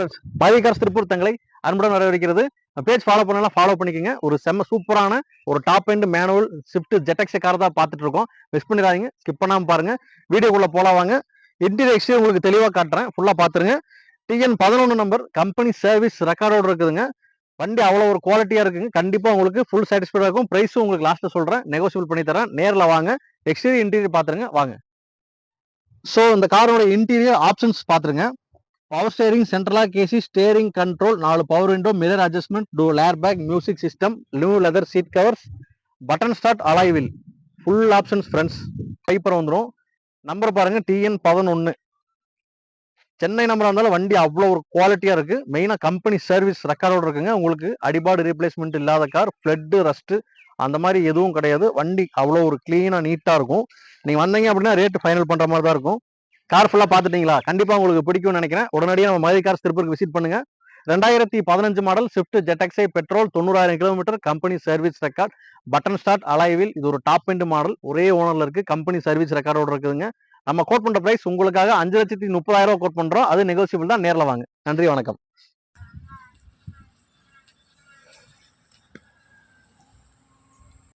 Friends, Bharathi cars Tiruppur தங்களை அன்புடன் வரவேற்கிறது. பேஜ் ஃபாலோ பண்ணலாம், ஃபாலோ பண்ணிக்கோங்க. ஒரு செம்ம சூப்பரான ஒரு top end manual Swift ZX car தான் பார்த்துட்டு இருக்கோம். மிஸ் பண்ணிடாதீங்க, ஸ்கிப் பண்ணாம பாருங்க. வீடியோக்குள்ள போலாம் வாங்க. இன்டீரியர் எக்ஸ்டீரியர் உங்களுக்கு தெளிவாக காட்டுறேன், ஃபுல்லா பாத்துருங்க. TN 11 நம்பர் கம்பெனி சர்வீஸ் ரெக்கார்டோட இருக்குதுங்க. வண்டி அவ்வளோ ஒரு குவாலிட்டியா இருக்குங்க. கண்டிப்பா உங்களுக்கு ஃபுல் சாட்டிஸ்ஃபைடா இருக்கும். பிரைஸும் உங்களுக்கு லாஸ்ட்ல சொல்றேன், நெகோசியபிள் பண்ணி தரேன். நேர்ல வாங்க, எக்ஸ்டீரியர் இன்டீரியர் பாத்துருங்க வாங்க. ஸோ இந்த காரோட இன்டீரியர் ஆப்ஷன்ஸ் பாத்துருங்க. Power steering, central lock AC, steering control, 4 power window, mirror adjustment, dual air bag, music system, new leather seat covers, button start, alloy wheel, full options friends. பைப்பர் வந்துடும். Number பாருங்க, TN 11. Chennai number இருந்தாலும் வண்டி அவ்வளோ ஒரு குவாலிட்டியா இருக்கு. மெயினா கம்பெனி சர்வீஸ் ரெக்கார்டோட இருக்குங்க. உங்களுக்கு அடிபாடு ரீப்ளேஸ்மெண்ட் இல்லாத கார், ஃபிளட் ரஸ்ட் அந்த மாதிரி எதுவும் கிடையாது. வண்டி அவ்வளோ ஒரு கிளீனா நீட்டா இருக்கும். நீங்க வந்தீங்க அப்படின்னா ரேட் ஃபைனல் பண்ற மாதிரி தான் இருக்கும். கார் ஃபுல்லா பாத்துட்டீங்களா? கண்டிப்பா உங்களுக்கு பிடிக்கும்னு நினைக்கிறேன். உடனடியாக நம்ம மதுரை கார்ஸ் திருப்பூருக்கு விசிட் பண்ணுங்க. 2015 model Swift ZXi petrol, 90,000 kilometre, company service record, button start, alloy wheel. இது ஒரு டாப் எண்ட் மாடல், ஒரே ஓனர்ல இருக்கு, கம்பெனி சர்வீஸ் ரெக்கார்டோட இருக்குதுங்க. நம்ம கோட் பண்ற பிரைஸ் உங்களுக்காக 5,30,000 கோட் பண்றோம். அது நெகோசியபிள் தான். நேர்ல வாங்க. நன்றி, வணக்கம்.